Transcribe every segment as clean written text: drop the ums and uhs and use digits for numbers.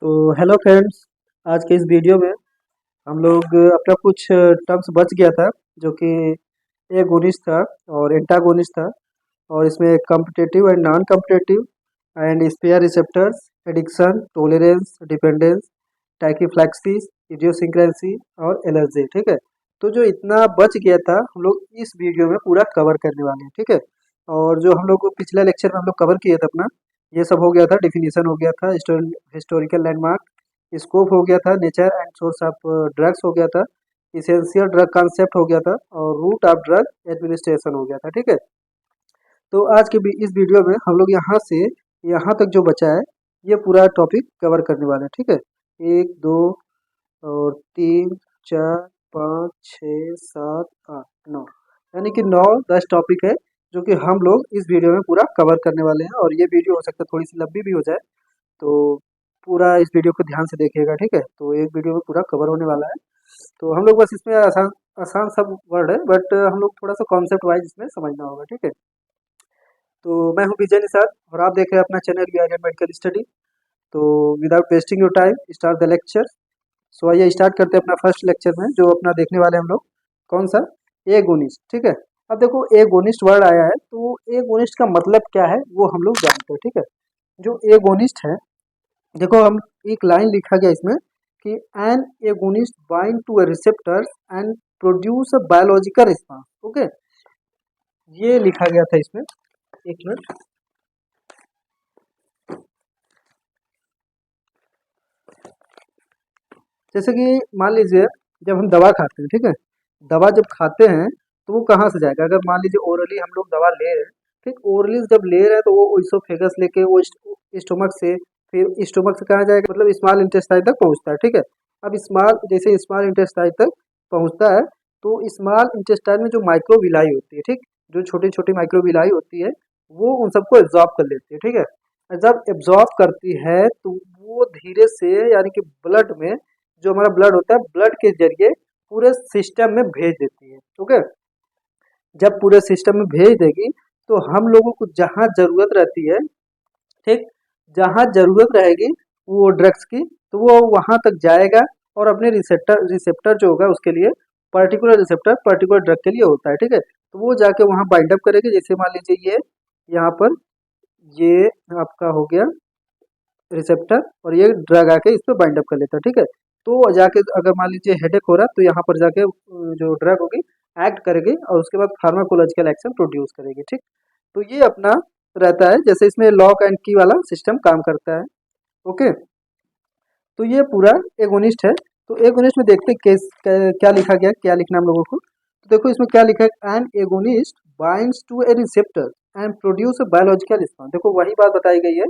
तो hello friends. आज के इस वीडियो में हम लोग अपना कुछ टर्म्स बच गया था जो कि एगोनिस्ट था और एंटागोनिस्ट था। और इसमें competitive and non competitive and spare receptors, addiction, tolerance, dependence, tachyphylaxis, idiosyncrasy और एलर्जी। ठीक है। तो जो इतना बच गया था हम लोग इस वीडियो में पूरा कवर करने वाले हैं। ठीक है। और जो हम लोग पिछले लेक्चर में हम लोग कवर किए थे अपना, ये सब हो गया था। डिफिनीशन हो गया था, हिस्टोरिकल लैंडमार्क, स्कोप हो गया था, nature and source of drugs हो गया था, इसेंशियल ड्रग कॉन्सेप्ट हो गया था और रूट ऑफ ड्रग एडमिनिस्ट्रेशन हो गया था। ठीक है। तो आज के इस वीडियो में हम लोग यहाँ से यहाँ तक जो बचा है ये पूरा टॉपिक कवर करने वाले हैं। ठीक है। एक, दो और तीन, चार, पाँच, छः, सात, आठ, नौ, यानी कि 9-10 टॉपिक है जो कि हम लोग इस वीडियो में पूरा कवर करने वाले हैं। और ये वीडियो हो सकता है थोड़ी सी लंबी भी हो जाए, तो पूरा इस वीडियो को ध्यान से देखिएगा। ठीक है। तो एक वीडियो में पूरा कवर होने वाला है। तो हम लोग बस इसमें आसान आसान सब वर्ड है, बट हम लोग थोड़ा सा कॉन्सेप्ट वाइज इसमें समझना होगा। ठीक है। तो मैं हूँ विजय निषाद और आप देख रहे हैं अपना channel we are medical study. तो without wasting your time start the lecture. So आइए स्टार्ट करते हैं अपना फर्स्ट लेक्चर में जो अपना देखने वाले हैं हम लोग। कौन सा? एगोनिस्ट। ठीक है। अब देखो एगोनिस्ट वर्ड आया है तो एगोनिस्ट का मतलब क्या है वो हम लोग जानते हैं। ठीक है। जो एगोनिस्ट है, देखो हम एक लाइन लिखा गया इसमें कि an agonist bind to a receptors and produce a biological response. Okay, ये लिखा गया था इसमें। एक मिनट। जैसे कि मान लीजिए जब हम दवा खाते हैं, ठीक है, दवा जब खाते हैं तो वो कहाँ से जाएगा? अगर मान लीजिए ओरली हम लोग दवा ले रहे हैं, ठीक, ओरली जब ले रहे हैं तो वो इसोफेगस लेके वो स्टोमक से, फिर स्टोमक से कहाँ जाएगा? मतलब स्मॉल इंटेस्टाइन तक पहुँचता है। ठीक है। अब स्मॉल, जैसे स्मॉल इंटेस्टाइन तक पहुँचता है तो स्मॉल इंटेस्टाइन में जो माइक्रोविलाई होती है, ठीक, जो छोटी छोटी माइक्रोविलाई होती है वो उन सबको एब्जॉर्ब कर लेती है। ठीक है। जब एब्जॉर्ब करती है तो वो धीरे से, यानी कि ब्लड में, जो हमारा ब्लड होता है, ब्लड के जरिए पूरे सिस्टम में भेज देती है। ओके। जब पूरे सिस्टम में भेज देगी तो हम लोगों को जहाँ जरूरत रहती है, ठीक, जहाँ जरूरत रहेगी वो ड्रग्स की, तो वो वहां तक जाएगा और अपने रिसेप्टर रिसेप्टर जो होगा उसके लिए, पर्टिकुलर रिसेप्टर पर्टिकुलर ड्रग के लिए होता है। ठीक है। तो वो जाके वहाँ बाइंड अप करेगी। जैसे मान लीजिए ये यहाँ पर ये आपका हो गया रिसेप्टर और ये ड्रग आके इस पे बाइंड अप कर लेता है। ठीक है। तो जाके अगर मान लीजिए हेडेक हो रहा है तो यहाँ पर जाके जो ड्रग होगी एक्ट करेगी और उसके बाद फार्माकोलॉजिकल एक्शन प्रोड्यूस करेगी। ठीक। तो ये अपना रहता है, जैसे इसमें लॉक एंड की वाला सिस्टम काम करता है। ओके। तो ये पूरा एगोनिस्ट है। तो एगोनिस्ट में देखते हैं क्या लिखा गया, क्या लिखना हम लोगों को। तो देखो इसमें क्या लिखा है, an agonist binds to a receptor and produce a biological response. देखो वही बात बताई गई है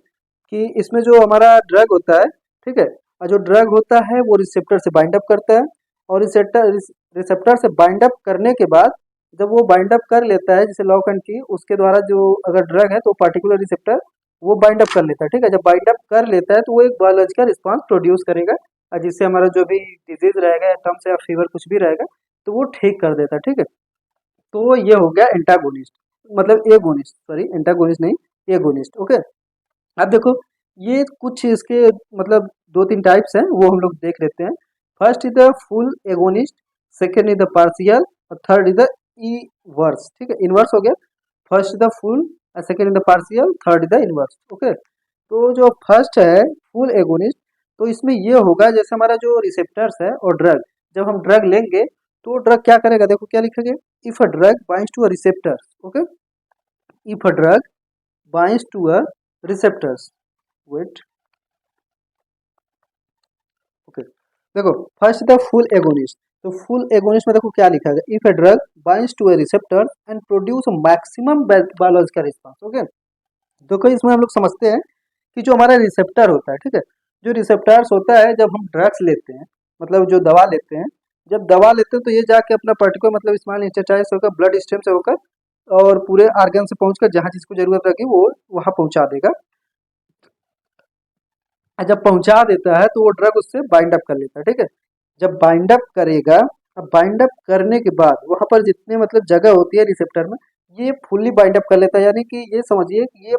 कि इसमें जो हमारा ड्रग होता है, ठीक है, और जो ड्रग होता है वो रिसेप्टर से बाइंड अप करता है और रिसेप्टर से बाइंड अप करने के बाद जब वो बाइंड अप कर लेता है, जैसे लॉक एंड की, उसके द्वारा जो अगर ड्रग है तो पर्टिकुलर रिसेप्टर वो बाइंड अप कर लेता है। ठीक है। जब बाइंड अप कर लेता है तो वो एक बायोलॉजिकल रिस्पांस प्रोड्यूस करेगा और जिससे हमारा जो भी डिजीज रहेगा, टर्म्स या फीवर कुछ भी रहेगा, तो वो ठीक कर देता है। ठीक है। तो ये हो गया एंटागोनिस्ट, मतलब एगोनिस्ट, सॉरी एंटागोनिस्ट नहीं, एगोनिस्ट। ओके। अब देखो ये कुछ इसके मतलब 2-3 टाइप्स हैं वो हम लोग देख लेते हैं। First is the full agonist, second is the partial और थर्ड इज द इनवर्स। ठीक है, इनवर्स हो गया। First is the full, second is the partial, third is the inverse. Okay. तो जो फर्स्ट है फुल एगोनिस्ट, तो इसमें ये होगा जैसे हमारा जो रिसेप्टर्स है और ड्रग, जब हम ड्रग लेंगे तो ड्रग क्या करेगा? देखो क्या लिखा गया, if a drug binds to a receptor. Okay, if a drug binds to a receptors, wait, okay, देखो फर्स्ट द फुल एगोनिस्ट। तो फुल एगोनिस्ट में देखो क्या लिखा है, if a drug binds to a receptor and produce maximum biological response. Okay. देखो इसमें हम लोग समझते हैं कि जो हमारा रिसेप्टर होता है, ठीक है, जो रिसेप्टर्स होता है जब हम ड्रग्स लेते हैं, मतलब जो दवा लेते हैं, जब दवा लेते हैं तो ये जाके अपना पर्टिकुलर मतलब स्मॉल इंटेस्टाइन से होकर, ब्लड स्ट्रीम से होकर और पूरे आर्गन से पहुंचकर जहाँ जिसको जरूरत रहेगी वो वहां पहुंचा देगा। जब पहुंचा देता है तो वो ड्रग उससे बाइंड अप कर लेता है। ठीक है। जब बाइंड अप करेगा, अब बाइंड अप करने के बाद वहां पर जितने मतलब जगह होती है रिसेप्टर में, ये फुल्ली बाइंड अप कर लेता है। यानी कि ये समझिए कि ये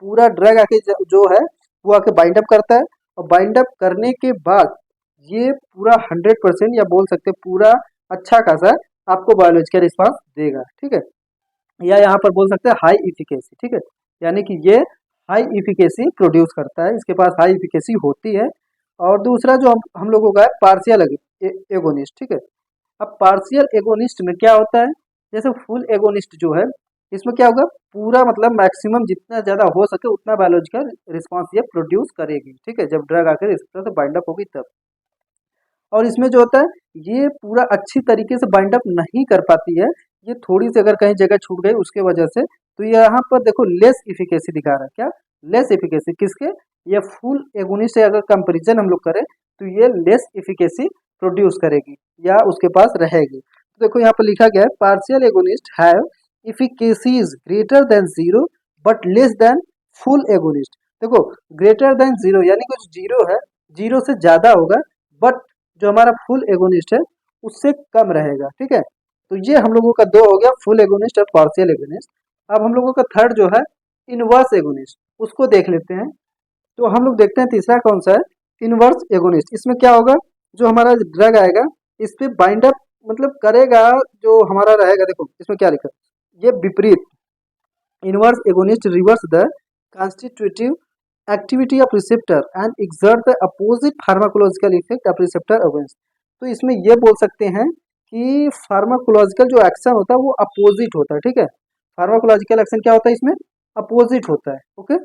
पूरा ड्रग आके जो है वो आके बाइंड अप करता है और बाइंड अप करने के बाद ये पूरा 100% या बोल सकते हैं पूरा अच्छा खासा आपको बायोलॉजिकल रिस्पांस देगा, ठीक है। या यहाँ पर बोल सकते हैं हाई इफिकेसी, ठीक है, यानी कि ये हाई इफिकेसी प्रोड्यूस करता है, इसके पास हाई इफिकेसी होती है। और दूसरा जो हम लोगों का है पार्शियल एगोनिस्ट, ठीक है। अब पार्शियल एगोनिस्ट में क्या होता है, जैसे फुल एगोनिस्ट जो है इसमें क्या होगा, पूरा मतलब मैक्सिमम जितना ज़्यादा हो सके उतना बायोलॉजिकल रिस्पांस ये प्रोड्यूस करेगी, ठीक है, जब ड्रग आकर रिसेप्टर से बाइंड अप होगी तब। और इसमें जो होता है ये पूरा अच्छी तरीके से बाइंड अप नहीं कर पाती है, ये थोड़ी सी अगर कहीं जगह छूट गई उसके वजह से, तो यहाँ पर देखो लेस इफिकेसी दिखा रहा है, क्या लेस इफिकेसी किसके, ये फुल एगोनिस्ट से अगर कंपेरिजन हम लोग करें तो ये लेस इफिकेसी प्रोड्यूस करेगी या उसके पास रहेगी। तो देखो यहाँ पर लिखा गया है partial agonist have efficacies greater than zero but less than full agonist. देखो ग्रेटर देन जीरो यानी कुछ जीरो है, जीरो से ज्यादा होगा, बट जो हमारा फुल एगोनिस्ट है उससे कम रहेगा, ठीक है। तो ये हम लोगों का दो हो गया, फुल एगोनिस्ट और पार्शियल एगोनिस्ट। अब हम लोगों का थर्ड जो है इनवर्स एगोनिस्ट, उसको देख लेते हैं। तो हम लोग देखते हैं तीसरा कौन सा है, इनवर्स एगोनिस्ट। इसमें क्या होगा, जो हमारा ड्रग आएगा इस पे बाइंड अप मतलब करेगा, जो हमारा रहेगा, देखो इसमें क्या लिखा है, ये विपरीत, inverse agonist reverse the constitutive activity of receptor and exert the opposite pharmacological effect of receptor against। तो इसमें ये बोल सकते हैं कि फार्माकोलॉजिकल जो एक्शन होता है वो अपोजिट होता है, ठीक है। फार्माकोलॉजिकल एक्शन क्या होता है इसमें, अपोजिट होता है, ओके।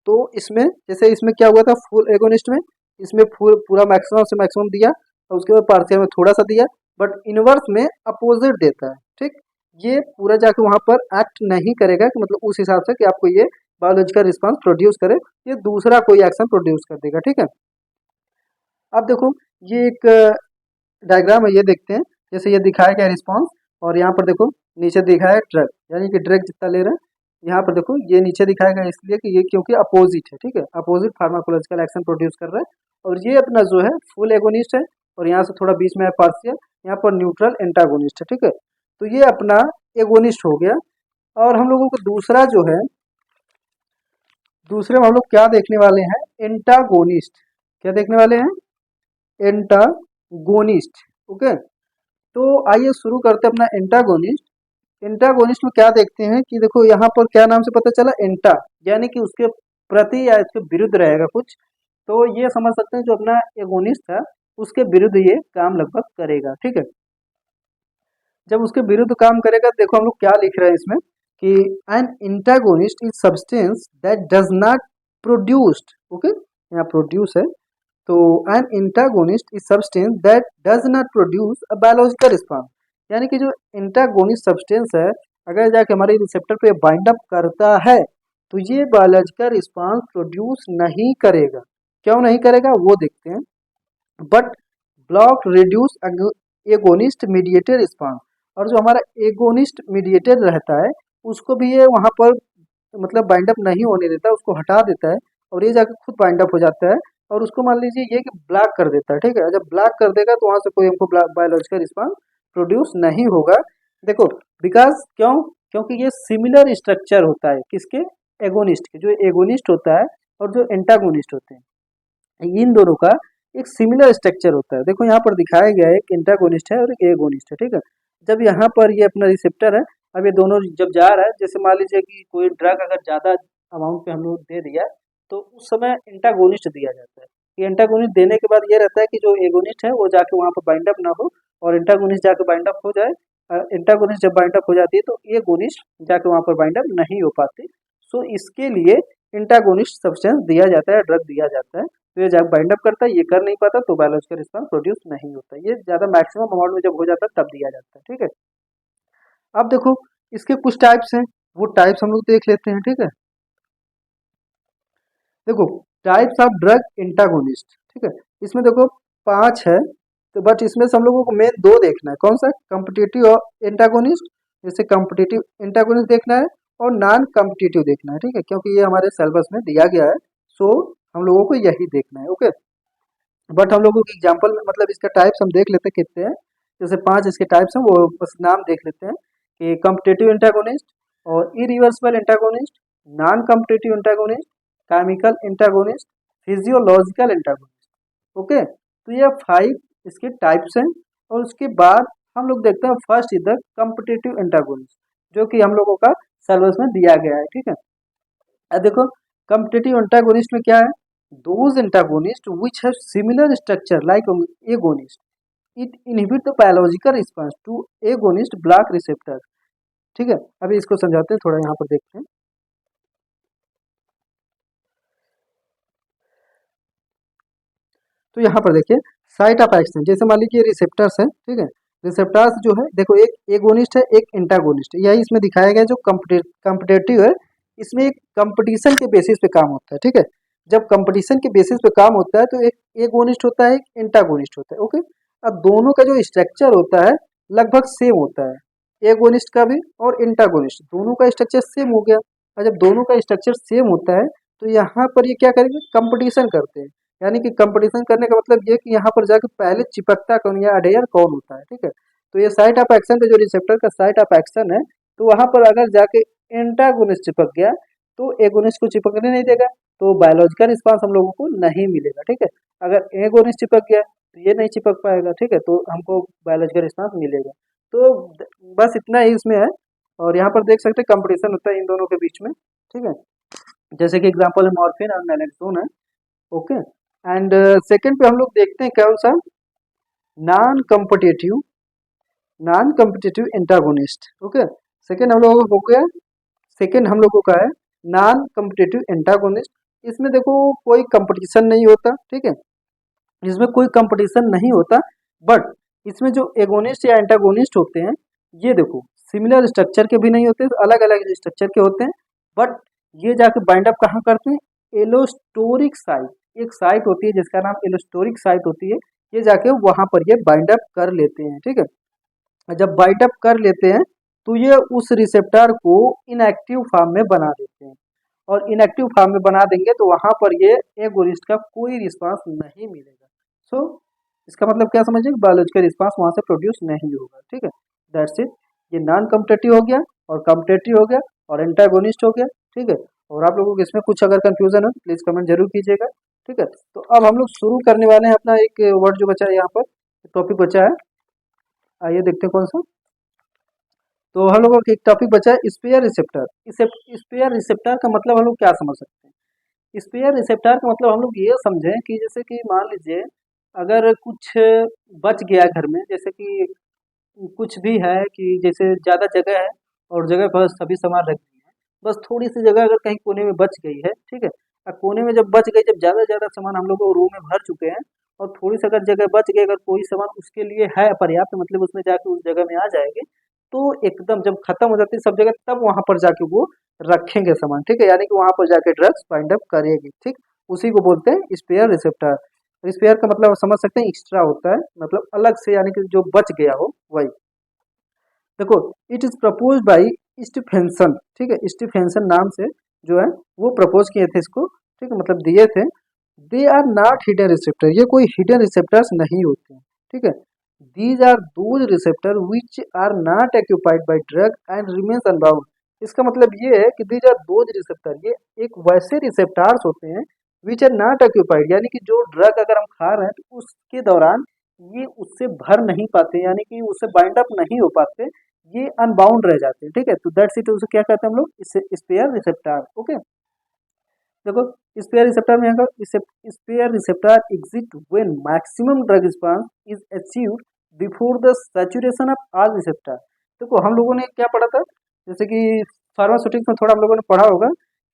तो इसमें जैसे इसमें क्या हुआ था फुल एगोनिस्ट में, इसमें पूरा मैक्सिमम से मैक्सिमम दिया और उसके बाद पार्शियल में थोड़ा सा दिया, बट इनवर्स में अपोजिट देता है, ठीक। ये पूरा जाके वहां पर एक्ट नहीं करेगा कि मतलब उस हिसाब से कि आपको ये बायोलॉजिकल रिस्पांस प्रोड्यूस करे, ये दूसरा कोई एक्शन प्रोड्यूस कर देगा, ठीक है। अब देखो ये एक डायग्राम है, ये देखते हैं, जैसे ये दिखाया गया रिस्पांस और यहाँ पर देखो नीचे दिखाया है ड्रग, यानी कि ड्रग जितना ले रहे हैं, यहाँ पर देखो ये नीचे दिखाया गया इसलिए कि ये क्योंकि अपोजिट है, ठीक है, अपोजिट फार्माकोलॉजिकल एक्शन प्रोड्यूस कर रहा है। और ये अपना जो है फुल एगोनिस्ट है और यहाँ से थोड़ा बीच में है पार्शियल, यहाँ पर न्यूट्रल एंटागोनिस्ट है, ठीक है। तो ये अपना एगोनिस्ट हो गया। और हम लोगों को दूसरा जो है, दूसरे में हम लोग क्या देखने वाले हैं, एंटागोनिस्ट। क्या देखने वाले हैं, एंटागोनिस्ट, ओके। तो आइए शुरू करते हैं अपना एंटागोनिस्ट। एंटागोनिस्ट में क्या देखते हैं कि देखो यहाँ पर क्या नाम से पता चला, एंटा यानी कि उसके प्रति या इसके विरुद्ध रहेगा कुछ, तो ये समझ सकते हैं जो अपना एगोनिस्ट था उसके विरुद्ध ये काम लगभग करेगा, ठीक है। जब उसके विरुद्ध काम करेगा, देखो हम लोग क्या लिख रहे हैं इसमें कि an antagonist is substance that does not produced, okay, यहाँ प्रोड्यूस है, तो an antagonist is substance that does not produce a biological response, यानी कि जो एंटागोनिस्ट सब्सटेंस है अगर जाके हमारे रिसेप्टर पे बाइंड अप करता है तो ये बायोलॉजिकल रिस्पांस प्रोड्यूस नहीं करेगा। क्यों नहीं करेगा वो देखते हैं, but block reduce agonist mediated response, और जो हमारा एगोनिस्ट मीडिएटेड रहता है उसको भी ये वहाँ पर मतलब बाइंड अप नहीं होने देता, उसको हटा देता है और ये जाकर खुद बाइंड अप हो जाता है और उसको मान लीजिए ये कि ब्लॉक कर देता है, ठीक है। जब ब्लॉक कर देगा तो वहाँ से कोई हमको बायोलॉजिकल रिस्पांस प्रोड्यूस नहीं होगा। देखो बिकॉज क्यों, क्योंकि ये सिमिलर स्ट्रक्चर होता है किसके, एगोनिस्ट के, जो एगोनिस्ट होता है और जो एंटागोनिस्ट होते हैं इन दोनों का एक सिमिलर स्ट्रक्चर होता है। देखो यहाँ पर दिखाया गया है एक एंटागोनिस्ट है और एक एगोनिस्ट है, ठीक है। जब यहाँ पर ये अपना रिसेप्टर है, अब ये दोनों जब जा रहा है, जैसे मान लीजिए कि कोई ड्रग अगर ज़्यादा अमाउंट पे हम लोग दे दिया तो उस समय एंटागोनिस्ट दिया जाता है। ये एंटागोनिस्ट देने के बाद ये रहता है कि जो एगोनिस्ट है वो जाके वहाँ पर बाइंड अप ना हो और एंटागोनिस्ट जाके बाइंड अप हो जाए। एंटागोनिस्ट जब बाइंड अप हो जाती है तो एगोनिस्ट जाके वहाँ पर बाइंड अप नहीं हो पाती। सो इसके लिए एंटागोनिस्ट सब्सटेंस दिया जाता है, ड्रग दिया जाता है, तो ये जब बाइंड अप करता है ये कर नहीं पाता तो बायोलॉजिकल रिस्पांस प्रोड्यूस नहीं होता। ये ज़्यादा मैक्सिमम अमाउंट में जब हो जाता है तब दिया जाता है, ठीक है। अब देखो इसके कुछ टाइप्स हैं, वो टाइप्स हम लोग देख लेते हैं, ठीक है। देखो टाइप्स ऑफ ड्रग एंटागोनिस्ट, ठीक है, इसमें देखो 5 है, तो बट इसमें से हम लोगों को मेन 2 देखना है, कौन सा, कॉम्पिटिटिव एंटागोनिस्ट, जैसे कॉम्पिटिटिव एंटागोनिस्ट देखना है और नॉन कॉम्पिटिटिव देखना है, ठीक है, क्योंकि ये हमारे सिलेबस में दिया गया है, सो हम लोगों को यही देखना है, ओके। बट हम लोगों की एग्जाम्पल में मतलब इसका टाइप्स हम देख लेते हैं कितने हैं, जैसे 5 इसके टाइप्स हैं वो बस नाम देख लेते हैं कि कॉम्पिटिटिव एंटागोनिस्ट और irreversible antagonist, non competitive antagonist, chemical antagonist, physiological antagonist. Okay, तो ये 5 इसके टाइप्स हैं। और उसके बाद हम लोग देखते हैं first is the competitive antagonist, जो कि हम लोगों का सिलेबस में दिया गया है। ठीक है, अब देखो कॉम्पिटिटिव एंटागोनिस्ट में क्या है, those antagonist which have similar structure like agonist, it inhibit the biological response two agonist block receptor. ठीक है, अभी इसको समझाते हैं, थोड़ा यहाँ पर देखते हैं। तो यहाँ पर देखिए साइट ऑफ एक्शन, जैसे मान लीजिए रिसेप्टर्स है। ठीक है, रिसेप्टर्स जो है देखो, एक एगोनिस्ट है एक एंटागोनिस्ट है, यही इसमें दिखाया गया है। जो कॉम्पिटेटिव है इसमें एक कंपटीशन के बेसिस पे काम होता है। ठीक है, जब कंपटीशन के बेसिस पे काम होता है तो एक एगोनिस्ट होता है एक एंटागोनिस्ट होता है। ओके, अब दोनों का जो स्ट्रक्चर होता है लगभग सेम होता है, एगोनिस्ट का भी और एंटागोनिस्ट दोनों का स्ट्रक्चर सेम हो गया। और जब दोनों का स्ट्रक्चर सेम होता है तो यहाँ पर ये क्या करेंगे, कंपटीशन करते हैं। यानी कि कंपटीशन करने का मतलब ये कि यहाँ पर जाके पहले चिपकता कौन या अडेयर कौन होता है। ठीक है, तो ये साइट ऑफ एक्शन पे जो रिसेप्टर का साइट ऑफ एक्शन है, तो वहाँ पर अगर जाके एंटागोनिस्ट चिपक गया तो एगोनिस्ट को चिपकने नहीं देगा, तो बायोलॉजिकल रिस्पांस हम लोगों को नहीं मिलेगा। ठीक है, अगर एगोनिस्ट चिपक गया तो ये नहीं चिपक पाएगा। ठीक है, तो हमको बायोलॉजिकल रिस्पांस मिलेगा। तो बस इतना ही इसमें है। और यहाँ पर देख सकते हैं कंपटीशन होता है इन दोनों के बीच में। ठीक है, जैसे कि एग्जाम्पल है मॉर्फिन और नैलेक्सोन है। ओके, एंड सेकंड पे हम लोग देखते हैं कौन सा, non competitive antagonist. Okay, second हम लोगों को हो गया, सेकंड हम लोगों का है नॉन कॉम्पिटिटिव एंटागोनिस्ट। इसमें देखो कोई कंपटीशन नहीं होता। ठीक है, इसमें कोई कंपटीशन नहीं होता, बट इसमें जो एगोनिस्ट या एंटागोनिस्ट होते हैं ये देखो सिमिलर स्ट्रक्चर के भी नहीं होते, अलग अलग स्ट्रक्चर के होते हैं। बट ये जाके बाइंड अप कहाँ करते हैं, एलोस्टोरिक साइट, एक साइट होती है जिसका नाम एलोस्टोरिक साइट होती है, ये जाके वहां पर ये बाइंड अप कर लेते हैं। ठीक है, जब बाइंड अप कर लेते हैं तो ये उस रिसेप्टर को इनएक्टिव फॉर्म में बना देते हैं, और इनएक्टिव फॉर्म में बना देंगे तो वहां पर ये एगोनिस्ट का कोई रिस्पांस नहीं मिलेगा। सो इसका मतलब क्या समझिए, बायोलॉजिकल रिस्पांस वहां से प्रोड्यूस नहीं होगा। ठीक है, दैट्स इट। ये नॉन कॉम्पिटिटिव हो गया और कॉम्पिटिटिव हो गया और एंटागोनिस्ट हो गया। ठीक है, और आप लोगों को इसमें कुछ अगर कंफ्यूजन हो तो प्लीज कमेंट जरूर कीजिएगा। ठीक है, तो अब हम लोग शुरू करने वाले हैं अपना एक वर्ड जो बचा है यहाँ पर, टॉपिक बचा है, आइए देखते हैं कौन सा। तो हम लोगों का एक टॉपिक बचा है स्पेयर रिसेप्टर। स्पेयर रिसेप्टर का मतलब हम लोग क्या समझ सकते हैं, स्पेयर रिसेप्टर का मतलब हम लोग ये समझें कि जैसे कि मान लीजिए अगर कुछ बच गया घर में, जैसे कि कुछ भी है कि जैसे ज़्यादा जगह है और जगह पर सभी सामान रख दिए हैं, बस थोड़ी सी जगह अगर कहीं कोने में बच गई है। ठीक है, अब कोने में जब बच गई, जब ज़्यादा ज़्यादा सामान हम लोग रूम में भर चुके हैं और थोड़ी सी अगर जगह बच गई, अगर कोई सामान उसके लिए है पर्याप्त, मतलब उसमें जाके उस जगह में आ जाएगी, तो एकदम जब खत्म हो जाती है सब जगह तब वहां पर जाके वो रखेंगे सामान। ठीक है, यानी कि वहां पर जाके ड्रग्स बाइंड अप करेगी। ठीक, उसी को बोलते हैं स्पेयर रिसेप्टर। स्पेयर का मतलब आप समझ सकते हैं एक्स्ट्रा होता है, मतलब अलग से, यानी कि जो बच गया हो वही। देखो it is propose by Stephenson. ठीक है, स्टीफेंसन नाम से जो है वो प्रपोज किए थे इसको। ठीक है, मतलब दिए थे। They are not hidden receptor, ये कोई हिडन रिसेप्टर्स नहीं होते हैं। ठीक है, these are those receptor which are not occupied by drug and remains unbound. इसका मतलब ये है कि दीज आर दोज रिसेप्टर, ये एक वैसे रिसेप्टर्स होते हैं विच आर नॉट एक्यूपाइड, यानी कि जो ड्रग अगर हम खा रहे हैं तो उसके दौरान ये उससे भर नहीं पाते, यानी कि उससे बाइंड अप नहीं हो पाते, ये अनबाउंड रह जाते हैं। ठीक है, तो दैट्स इट, उसे क्या कहते हैं हम लोग, इससे स्पेयर रिसेप्टर। ओके, देखो स्पेयर रिसेप्टर में spare receptor exist when maximum drug response is achieved before the saturation of all receptor. देखो हम लोगों ने क्या पढ़ा था, जैसे कि फार्मास्यूटिक्स में थोड़ा हम लोगों ने पढ़ा होगा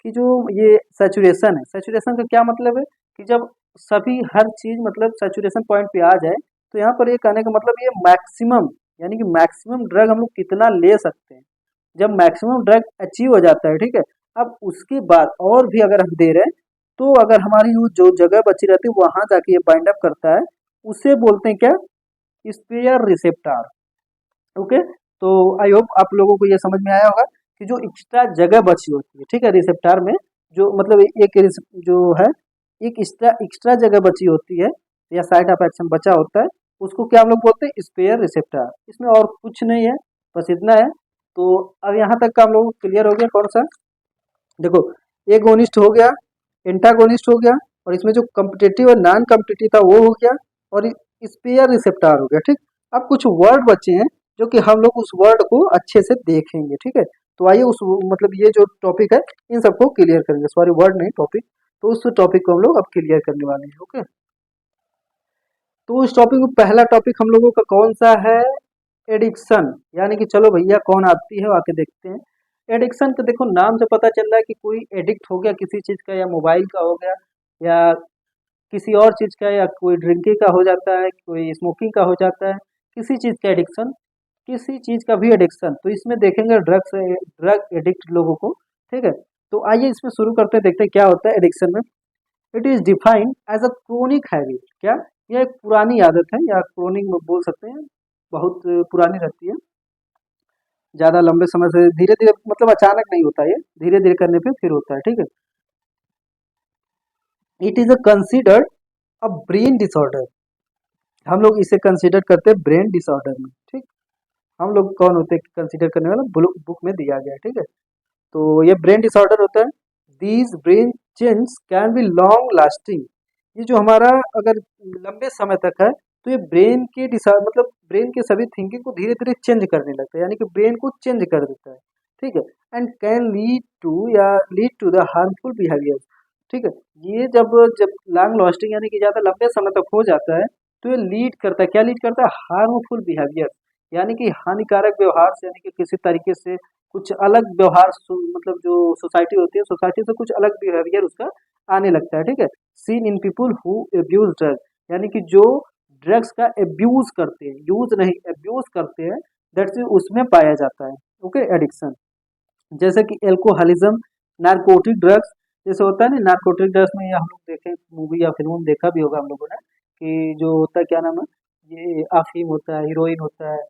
कि जो ये सैचुरेशन है, सैचुरेशन का क्या मतलब है कि जब सभी हर चीज मतलब सैचुरेशन पॉइंट पे आ जाए, तो यहाँ पर ये कहने का मतलब ये मैक्सिमम, यानी कि मैक्सिमम ड्रग हम लोग कितना ले सकते हैं, जब मैक्सिमम ड्रग अचीव हो जाता है। ठीक है, अब उसके बाद और भी अगर हम दे रहे हैं तो अगर हमारी वो जो जगह बची रहती है वहां जाके ये बाइंड अप करता है, उसे बोलते हैं क्या, स्पेयर रिसेप्टर। ओके, तो आई होप आप लोगों को ये समझ में आया होगा कि जो एक्स्ट्रा जगह बची होती है, ठीक है, रिसेप्टर में जो मतलब एक जो है एक एक्स्ट्रा एक्स्ट्रा जगह बची होती है या साइट ऑफ एक्शन बचा होता है, उसको क्या हम लोग बोलते हैं, स्पेयर रिसेप्टर। इसमें और कुछ नहीं है, बस इतना है। तो अब यहाँ तक का हम लोग क्लियर हो गया कौन सा, देखो एगोनिस्ट हो गया, एंटागोनिस्ट हो गया, और इसमें जो कम्पिटिटिव और नॉन कम्पिटिटिव था वो हो गया, और स्पेयर रिसेप्टर हो गया। ठीक, अब कुछ वर्ड बचे हैं जो कि हम लोग उस वर्ड को अच्छे से देखेंगे। ठीक है, तो आइए उस मतलब ये जो टॉपिक है इन सबको क्लियर करेंगे, सॉरी वर्ड नहीं टॉपिक, तो उस टॉपिक को हम लोग अब क्लियर करने वाले हैं। ओके, तो इस टॉपिक में पहला टॉपिक हम लोगों का कौन सा है, एडिक्शन, यानी कि चलो भैया कौन आती है आके देखते हैं। एडिक्शन का देखो नाम से पता चल रहा है कि कोई एडिक्ट हो गया किसी चीज़ का, या मोबाइल का हो गया, या किसी और चीज़ का, या कोई ड्रिंकिंग का हो जाता है, कोई स्मोकिंग का हो जाता है, किसी चीज़ का एडिक्शन, किसी चीज़ का भी एडिक्शन, तो इसमें देखेंगे ड्रग एडिक्ट लोगों को। ठीक है, तो आइए इसमें शुरू करते हैं, देखते हैं क्या होता है एडिक्शन में। It is defined as a chronic habit, क्या यह एक पुरानी आदत है, या क्रोनिक बोल सकते हैं, बहुत पुरानी रहती है, ज़्यादा लंबे समय से धीरे धीरे, मतलब अचानक नहीं होता, ये धीरे धीरे करने पे फिर होता है। ठीक है, it is a considered a brain disorder, हम लोग इसे कंसिडर करते हैं ब्रेन डिसऑर्डर में। ठीक, हम लोग कौन होते हैं कंसिडर करने वाला, बुक में दिया गया है। ठीक है, तो ये ब्रेन डिसऑर्डर होता है। These brain change can be long lasting, ये जो हमारा अगर लंबे समय तक है, तो ये ब्रेन के मतलब ब्रेन के सभी थिंकिंग को धीरे धीरे चेंज करने लगता है, यानी कि ब्रेन को चेंज कर देता है। ठीक है, and can lead to the harmful behaviour. ठीक है, ये जब जब लॉन्ग लास्टिंग यानी कि ज़्यादा लंबे समय तक हो जाता है, तो ये लीड करता है, क्या लीड करता है, हार्मफुल बिहेवियर, यानी कि हानिकारक व्यवहार से, यानी कि किसी तरीके से कुछ अलग व्यवहार मतलब जो सोसाइटी होती है, सोसाइटी से कुछ अलग बिहेवियर उसका आने लगता है। ठीक है, seen in people who abuse drug, यानी कि जो ड्रग्स का एब्यूज करते हैं, यूज नहीं एब्यूज करते हैं, दैट्स उसमें पाया जाता है। ओके, एडिक्शन जैसे कि एल्कोहलिज्म, नारकोटिक ड्रग्स, जैसे होता है ना नारकोटिक ड्रग्स में, ये हम लोग देखें मूवी या फिल्म में देखा भी होगा हम लोगों ने, कि जो होता है क्या नाम है, ये अफीम होता है, हीरोइन होता है,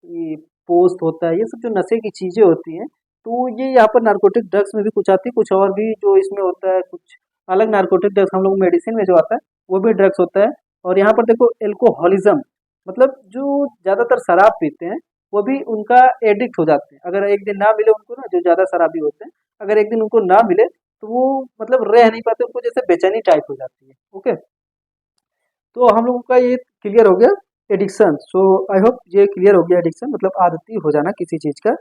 ये पोस्ट होता है, ये सब जो नशे की चीज़ें होती हैं, तो ये यहाँ पर नारकोटिक ड्रग्स में भी कुछ आती है, कुछ और भी जो इसमें होता है, कुछ अलग नारकोटिक ड्रग्स हम लोग मेडिसिन में जो आता है वो भी ड्रग्स होता है। और यहाँ पर देखो एल्कोहलिज्म, मतलब जो ज़्यादातर शराब पीते हैं वो भी उनका एडिक्ट हो जाते हैं, अगर एक दिन ना मिले उनको ना, जो ज़्यादा शराबी होते हैं, अगर एक दिन उनको ना मिले तो वो मतलब रह नहीं पाते, उनको जैसे बेचैनी टाइप हो जाती है। ओके, तो हम लोगों का ये क्लियर हो गया एडिक्शन। सो आई होप ये क्लियर हो गया एडिक्शन मतलब आदती हो जाना किसी चीज़ का।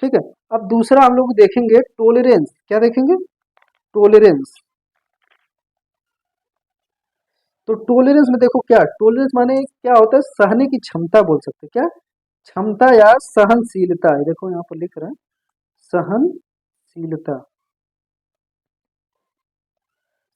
ठीक है, अब दूसरा हम लोग देखेंगे टोलरेंस, क्या देखेंगे, टोलरेंस। तो टोलरेंस में देखो क्या, टोलरेंस माने क्या होता है, सहने की क्षमता बोल सकते हैं, क्या क्षमता या सहनशीलता, ये देखो यहाँ पर लिख रहे हैं सहनशीलता,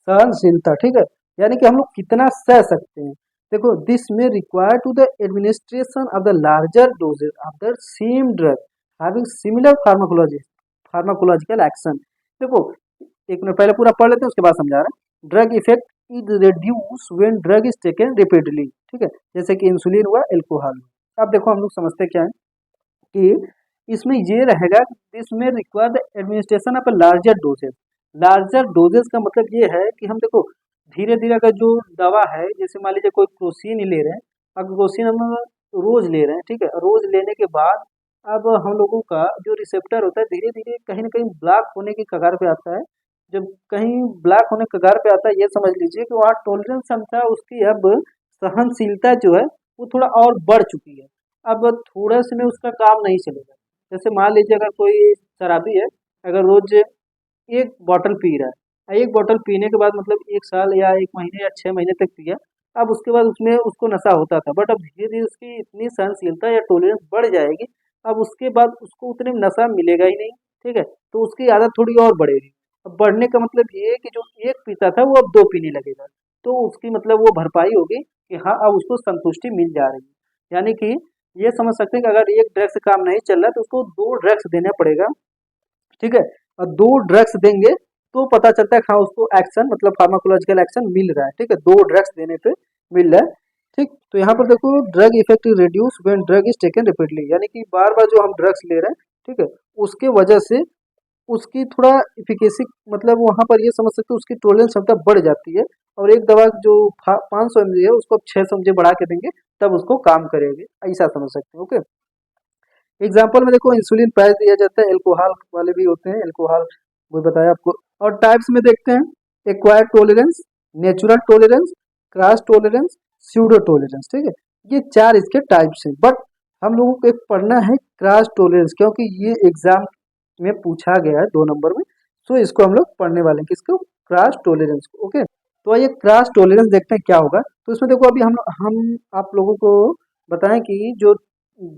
सहनशीलता। ठीक है, यानी कि हम लोग कितना सह सकते हैं। देखो दिस में require to the administration of the larger doses of the same drug having similar pharmacological action. देखो एक मिनट पहले पूरा पढ़ लेते हैं उसके बाद समझा रहे हैं। Drug effect is reduce when drug is taken repeatedly. ठीक है, जैसे कि इंसुलिन हुआ, एल्कोहल। अब देखो हम लोग समझते क्या है कि इसमें ये रहेगा, इसमें require the administration of a larger doses का मतलब ये है कि हम देखो धीरे धीरे अगर जो दवा है, जैसे मान लीजिए कोई क्रोसिन ही ले रहे हैं, अब क्रोसिन हम रोज ले रहे हैं, ठीक है, रोज लेने के बाद अब हम लोगों का जो रिसेप्टर होता है धीरे धीरे कहीं ना कहीं ब्लॉक होने की कगार पे आता है। जब कहीं ब्लॉक होने की कगार पे आता है, ये समझ लीजिए कि वहाँ टॉलरेंस क्षमता उसकी अब सहनशीलता जो है वो थोड़ा और बढ़ चुकी है। अब थोड़े से में उसका काम नहीं चलेगा। जैसे मान लीजिए अगर कोई शराबी है, अगर रोज एक बॉटल पी रहा है, एक बॉटल पीने के बाद मतलब 1 साल या 1 महीने या 6 महीने तक पिया, अब उसके बाद उसमें उसको नशा होता था, बट अब धीरे धीरे उसकी इतनी सहनशीलता या टॉलरेंस बढ़ जाएगी, अब उसके बाद उसको उतने में नशा मिलेगा ही नहीं। ठीक है, तो उसकी आदत थोड़ी और बढ़ेगी। अब बढ़ने का मतलब ये है कि जो एक पीता था वो अब 2 पीने लगेगा, तो उसकी मतलब वो भरपाई होगी कि हाँ अब उसको संतुष्टि मिल जा रही है। यानी कि ये समझ सकते हैं कि अगर एक ड्रग से काम नहीं चल रहा तो उसको 2 ड्रग्स देना पड़ेगा। ठीक है, और 2 ड्रग्स देंगे तो पता चलता है कि हाँ उसको एक्शन मतलब फार्माकोलॉजिकल एक्शन मिल रहा है। ठीक है, 2 ड्रग्स देने पे मिल रहा है। ठीक, तो यहाँ पर देखो drug effect reduce when drug is taken repeatedly, यानी कि बार बार जो हम ड्रग्स ले रहे हैं, ठीक है, उसके वजह से उसकी थोड़ा इफिकेसी मतलब वहाँ पर ये समझ सकते हो उसकी टोलरेंस क्षमता बढ़ जाती है, और एक दवा जो 500 mg है उसको अब 600 mg बढ़ा के देंगे तब उसको काम करेगी, ऐसा समझ सकते हैं। ओके, एग्जाम्पल में देखो इंसुलिन पैच दिया जाता है, एल्कोहल वाले भी होते हैं, एल्कोहल वो बताया आपको। और टाइप्स में देखते हैं, acquired tolerance, natural tolerance, cross tolerance, pseudo tolerance. ठीक है, ये 4 इसके टाइप्स हैं। बट हम लोगों को एक पढ़ना है क्रॉस टॉलरेंस, क्योंकि ये एग्जाम में पूछा गया है 2 नंबर में। तो इसको हम लोग पढ़ने वाले हैं, किसको? क्रॉस टॉलरेंस को। ओके, तो आइए क्रॉस टॉलरेंस देखते हैं क्या होगा। तो इसमें देखो, अभी हम आप लोगों को बताएं कि जो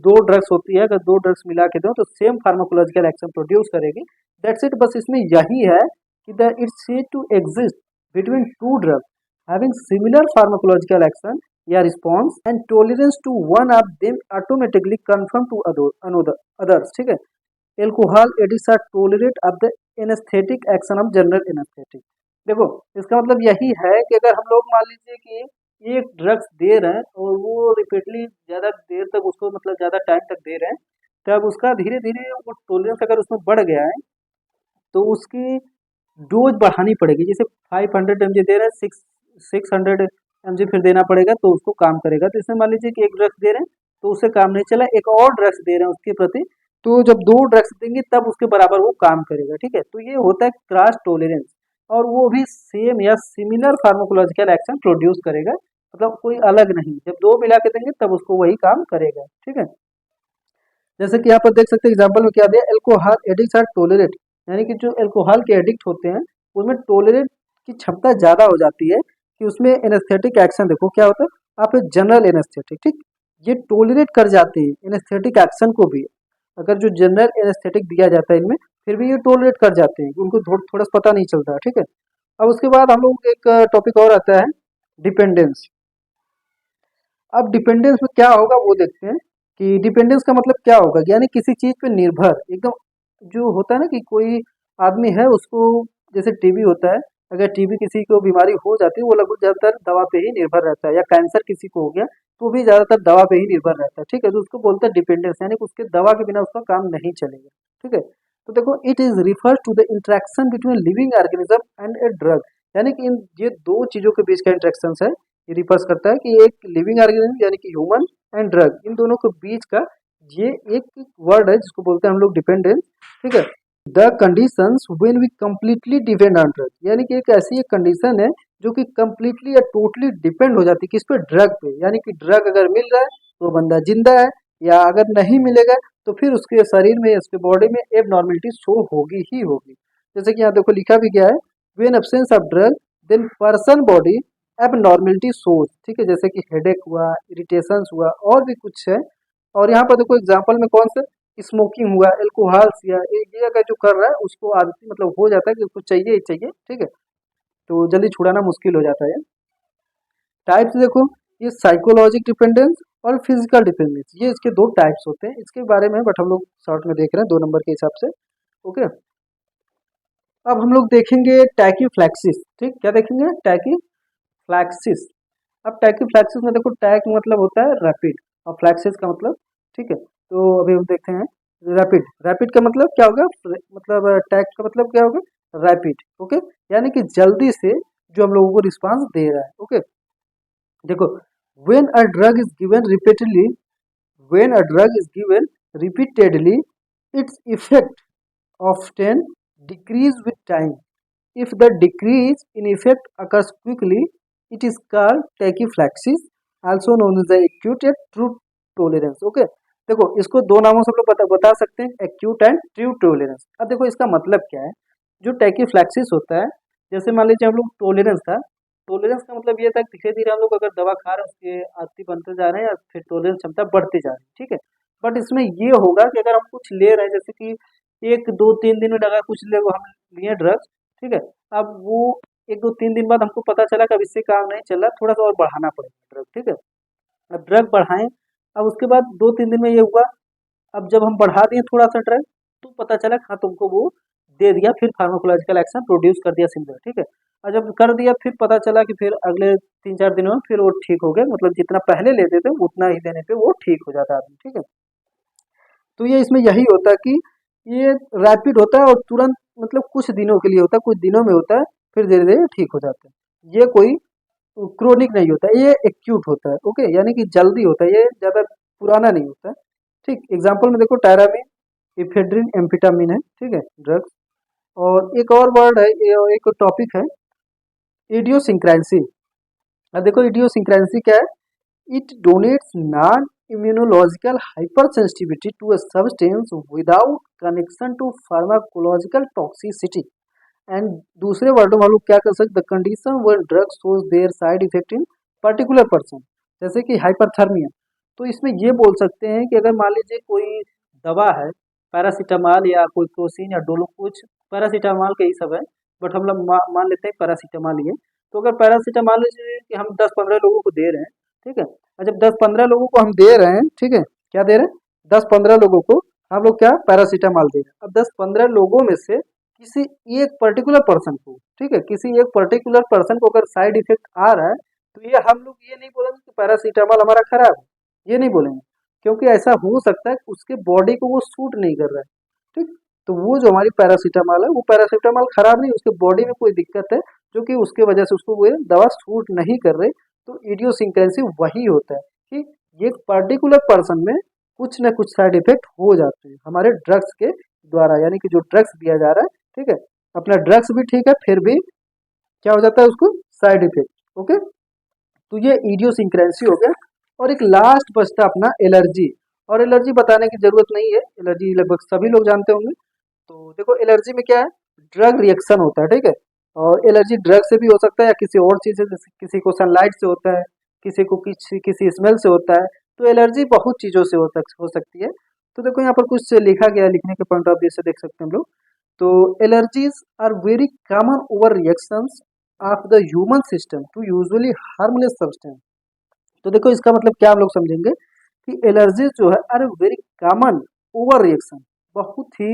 2 ड्रग्स होती है, अगर 2 ड्रग्स मिला के दो तो सेम फार्माकोलॉजिकल एक्शन प्रोड्यूस करेगी। दैट्स इट, बस इसमें यही है कि the it's said to exist between 2 drugs having similar pharmacological action या response and tolerance to one of them automatically confirm to others। ठीक है, alcohol addicts are tolerate of the anaesthetic action of general anaesthetic. देखो, इसका मतलब यही है कि अगर हम लोग मान लीजिए कि एक ड्रग्स दे रहे हैं और वो रिपीटली ज़्यादा देर तक उसको, मतलब ज़्यादा टाइम तक दे रहे हैं, तब उसका धीरे धीरे वो टोलरेंस अगर उसमें बढ़ गया है तो उसकी डोज बढ़ानी पड़ेगी। जैसे 500 mg दे रहे हैं, 600 mg फिर देना पड़ेगा तो उसको काम करेगा। तो इसमें मान लीजिए कि एक ड्रग्स दे रहे हैं तो उससे काम नहीं चला, एक और ड्रग्स दे रहे हैं उसके प्रति, तो जब 2 ड्रग्स देंगे तब उसके बराबर वो काम करेगा। ठीक है, तो ये होता है क्रॉस टॉलरेंस, और वो भी सेम या सिमिलर फार्माकोलॉजिकल एक्शन प्रोड्यूस करेगा, मतलब कोई अलग नहीं। जब 2 मिला के देंगे तब उसको वही काम करेगा। ठीक है, जैसे कि यहाँ पर देख सकते हैं एग्जाम्पल में क्या दिया, एल्कोहल एडिक्ट्स आर टोलरेट, यानी कि जो एल्कोहल के एडिक्ट होते हैं उनमें टोलरेट की क्षमता ज़्यादा हो जाती है कि उसमें एनेस्थेटिक एक्शन, देखो क्या होता है, आप जनरल एनेस्थेटिक, ठीक, ये टोलरेट कर जाते हैं एनेस्थेटिक एक्शन को भी। अगर जो जनरल एनेस्थेटिक दिया जाता है इनमें, फिर भी ये टोलरेट कर जाते हैं, उनको थोड़ा सा पता नहीं चलता है। ठीक है, अब उसके बाद हम लोग एक टॉपिक और आता है, डिपेंडेंस। अब डिपेंडेंस में क्या होगा वो देखते हैं कि डिपेंडेंस का मतलब क्या होगा, यानी किसी चीज़ पे निर्भर एकदम, जो होता है ना कि कोई आदमी है उसको, जैसे टीबी होता है, अगर टीबी किसी को बीमारी हो जाती है वो लगभग ज़्यादातर दवा पे ही निर्भर रहता है, या कैंसर किसी को हो गया तो भी ज़्यादातर दवा पे ही निर्भर रहता है। ठीक है, तो उसको बोलते हैं डिपेंडेंस, यानी कि उसके दवा के बिना उसका काम नहीं चलेगा। ठीक है, तो देखो, it is refers to the interaction between living organism and a drug, यानी कि इन ये 2 चीज़ों के बीच का इंट्रैक्शन है। ये रिफर्स करता है कि एक लिविंग ऑर्गेनिज्म यानी कि ह्यूमन एंड ड्रग, इन दोनों के बीच का ये एक वर्ड है जिसको बोलते हैं हम लोग डिपेंडेंस। ठीक है, the conditions when we completely depend on drug, यानी कि एक ऐसी एक कंडीशन है जो कि कंप्लीटली या टोटली डिपेंड हो जाती है किस पे? ड्रग पे, यानी कि ड्रग अगर मिल रहा है तो बंदा जिंदा है, या अगर नहीं मिलेगा तो फिर उसके शरीर में, उसके बॉडी में एबनॉर्मलिटी शो होगी ही होगी। जैसे कि यहाँ देखो लिखा भी गया है, when absence of drug then person body abnormality source. ठीक है, जैसे कि हेडेक हुआ, इरिटेशंस हुआ, और भी कुछ है। और यहाँ पर देखो एग्जांपल में कौन से, स्मोकिंग हुआ, अल्कोहल्स, या ये अगर जो कर रहा है उसको आदती मतलब हो जाता है कि उसको चाहिए ही चाहिए। ठीक है, तो जल्दी छुड़ाना मुश्किल हो जाता है। टाइप्स देखो, ये साइकोलॉजिक डिपेंडेंस और फिजिकल डिपेंडेंस, ये इसके 2 टाइप्स होते हैं, इसके बारे में बट हम लोग शॉर्ट में देख रहे हैं 2 नंबर के हिसाब से। ओके, अब हम लोग देखेंगे टैकीफ्लैक्सिस। ठीक, क्या देखेंगे? टैकीफ्लैक्सिस। अब टैकीफ्लैक्सिस में देखो, टैक मतलब होता है रैपिड और फ्लैक्सिस का मतलब, ठीक है, तो अभी हम देखते हैं रैपिड। रैपिड का मतलब क्या होगा, मतलब टैक का मतलब क्या होगा, रैपिड। ओके, यानी कि जल्दी से जो हम लोगों को रिस्पांस दे रहा है। ओके, देखो, when a drug is given repeatedly, when a drug is given repeatedly, its effect often decrease with time. If the decrease in effect occurs quickly, it is called tachyphylaxis, also known as the acute या true tolerance. Okay, देखो इसको 2 नामों से हम लोग बता सकते हैं, एक्यूट एंड ट्रू टॉलरेंस। अब देखो इसका मतलब क्या है, जो टैकीफ्लैक्सिस होता है, जैसे मान लीजिए हम लोग टॉलरेंस था, टॉलरेंस का मतलब ये था कि धीरे धीरे हम लोग अगर दवा खा रहे हैं उसके आदती बनते जा रहे हैं या फिर टॉलरेंस क्षमता बढ़ती जा रही है। ठीक है, बट इसमें ये होगा कि अगर हम कुछ ले रहे हैं, जैसे कि 1 2 3 दिन में लगा कुछ ले, वो हम लिए ड्रग्स। ठीक है, अब वो 1 2 3 दिन बाद हमको पता चला कि अब इससे काम नहीं चल रहा, थोड़ा सा और बढ़ाना पड़ेगा ड्रग। ठीक है, अब ड्रग बढ़ाएं, अब उसके बाद 2 3 दिन में ये हुआ, अब जब हम बढ़ा दिए थोड़ा सा ड्रग तो पता चला हाँ तुमको वो दे दिया, फिर फार्माकोलॉजिकल एक्शन प्रोड्यूस कर दिया सिमिलर। ठीक है, और जब कर दिया फिर पता चला कि फिर अगले 3 4 दिनों में फिर वो ठीक हो गए, मतलब जितना पहले लेते थे उतना ही देने पे वो ठीक हो जाता आदमी। ठीक है, तो ये इसमें यही होता है कि ये रैपिड होता है और तुरंत, मतलब कुछ दिनों के लिए होता है, कुछ दिनों में होता है, फिर धीरे धीरे ठीक हो जाता है। ये कोई क्रोनिक नहीं होता है, ये एक्यूट होता है। ओके, यानी कि जल्दी होता है, ये ज़्यादा पुराना नहीं होता है। ठीक, एग्जाम्पल में देखो, टायरामिन, इफेड्रिन, एम्फेटामिन है। ठीक है, ड्रग्स। और एक और वर्ड है, एक टॉपिक है इडियोसिंक्रेंसी। अब देखो इडियोसिंक्रेंसी क्या है, it donates non immunological hypersensitivity to a substance without connection to pharmacological toxicity. And दूसरे वर्डों में हम लोग क्या कर सकते, the condition where drug shows their side effect in particular person, जैसे कि हाइपरथर्मिया। तो इसमें ये बोल सकते हैं कि अगर मान लीजिए कोई दवा है, पैरासीटामॉल या कोई क्रोसिन या डोलो, कुछ पैरासीटामॉल के ही सब है, बट हम लोग मान लेते हैं पैरासीटामॉल ही है। तो अगर पैरासीटामॉल कि हम 10-15 लोगों को दे रहे हैं, ठीक है, और जब 10-15 लोगों को हम दे रहे हैं, ठीक है, क्या दे रहे हैं, 10-15 लोगों को हम लोग क्या पैरासीटामॉल दे रहे हैं। अब 10-15 लोगों में से किसी एक पर्टिकुलर पर्सन को, ठीक है, किसी एक पर्टिकुलर पर्सन को अगर साइड इफेक्ट आ रहा है, तो ये हम लोग ये नहीं बोलेंगे कि पैरासीटामॉल हमारा खराब है, ये नहीं बोलेंगे, क्योंकि ऐसा हो सकता है कि उसके बॉडी को वो सूट नहीं कर रहा है, ठीक। तो वो जो हमारी पैरासीटामॉल है, वो पैरासीटामॉल खराब नहीं, उसके बॉडी में कोई दिक्कत है जो कि उसके वजह से उसको वो दवा सूट नहीं कर रही। तो इडियोसिंक्रेंसी वही होता है कि ये पर्टिकुलर पर्सन में कुछ न कुछ साइड इफेक्ट हो जाते हैं हमारे ड्रग्स के द्वारा, यानी कि जो ड्रग्स दिया जा रहा है, ठीक है, अपना ड्रग्स भी ठीक है, फिर भी क्या हो जाता है उसको साइड इफेक्ट। ओके, तो ये इडियोसिंक्रेंसी हो गया। और एक लास्ट बचता अपना एलर्जी, और एलर्जी बताने की जरूरत नहीं है, एलर्जी लगभग सभी लोग जानते होंगे। तो देखो एलर्जी में क्या है, ड्रग रिएक्शन होता है, ठीक है, और एलर्जी ड्रग से भी हो सकता है या किसी और चीज से, जैसे किसी को सनलाइट से होता है, किसी को किसी स्मेल से होता है। तो एलर्जी बहुत चीजों से हो सकती है। तो देखो यहाँ पर कुछ लिखा गया है, लिखने के पॉइंट ऑफ व्यू से देख सकते हैं हम लोग। तो allergies are very common over reactions of the human system to usually harmless substance. तो देखो इसका मतलब क्या हम लोग समझेंगे कि एलर्जीज जो है are very common over reaction, बहुत ही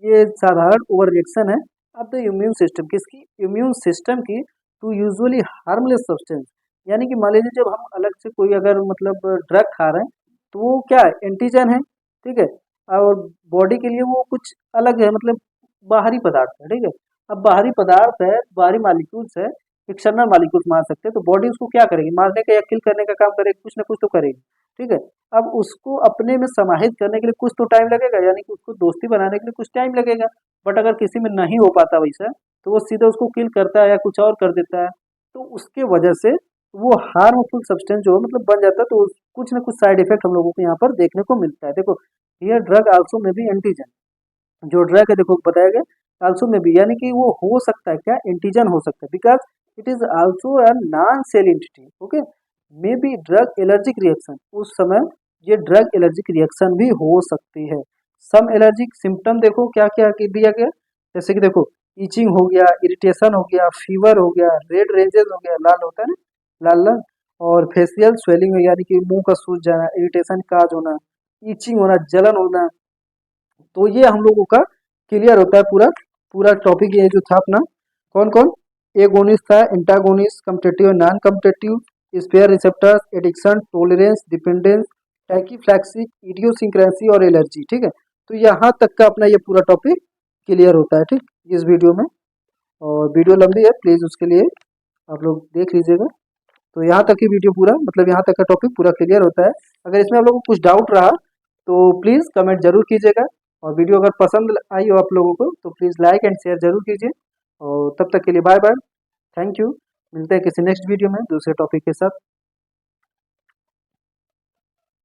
ये साधारण ओवर रिएक्शन है ऑफ द इम्यून सिस्टम, किसकी, इम्यून सिस्टम की, टू यूजुअली हार्मलेस सब्सटेंस। यानी कि मान लीजिए जब हम अलग से कोई अगर मतलब ड्रग खा रहे हैं, तो वो क्या है, एंटीजन है, ठीक है, और बॉडी के लिए वो कुछ अलग है, मतलब बाहरी पदार्थ है, ठीक है। अब बाहरी पदार्थ है, बाहरी मालिक्यूल्स है, एक्सटर्नल मालिक्यूल्स मार सकते हैं, तो बॉडी उसको क्या करेगी, मारने का या किल करने का काम करेगी, कुछ ना कुछ तो करेगी, ठीक है। अब उसको अपने में समाहित करने के लिए कुछ तो टाइम लगेगा, यानी कि उसको दोस्ती बनाने के लिए कुछ टाइम लगेगा। बट अगर किसी में नहीं हो पाता वैसा, तो वो सीधा उसको किल करता है या कुछ और कर देता है। तो उसके वजह से वो हार्मफुल सब्सटेंस जो है मतलब बन जाता है। तो कुछ ना कुछ साइड इफेक्ट हम लोगों को यहाँ पर देखने को मिलता है। देखो हियर ड्रग आल्सो में भी एंटीजन, जो ड्रग है देखो बताया गया आल्सो में भी, यानी कि वो हो सकता है क्या, एंटीजन हो सकता है, because it is also a non cell entity. Okay, maybe drug allergic reaction, उस समय ये ड्रग एलर्जिक रिएक्शन भी हो सकती है। सम एलर्जिक सिम्टम देखो क्या क्या दिया गया, जैसे कि देखो ईचिंग हो गया, इरिटेशन हो गया, फीवर हो गया, रेड रेंजेस हो गया, लाल होता है ना, लाल लाल, और फेशियल स्वेलिंग यानी कि मुंह का सूज जाना, इरिटेशन काज होना, ईचिंग होना, जलन होना। तो ये हम लोगों का क्लियर होता है पूरा पूरा टॉपिक ये जो था अपना। कौन कौन, एगोनिस्ट था, antagonist, competitive, non competitive, spare receptors, addiction, tolerance, dependence, tachyphylaxis, idiosyncrasy और एलर्जी, ठीक है। तो यहाँ तक का अपना ये पूरा टॉपिक क्लियर होता है, ठीक, इस वीडियो में। और वीडियो लंबी है, प्लीज़ उसके लिए आप लोग देख लीजिएगा। तो यहाँ तक की वीडियो पूरा मतलब यहाँ तक का टॉपिक पूरा क्लियर होता है। अगर इसमें आप लोगों को कुछ डाउट रहा तो प्लीज़ कमेंट जरूर कीजिएगा, और वीडियो अगर पसंद आई हो आप लोगों को तो प्लीज़ लाइक एंड शेयर जरूर कीजिए। और तब तक के लिए बाय बाय, थैंक यू। मिलते हैं किसी नेक्स्ट वीडियो में दूसरे टॉपिक के साथ।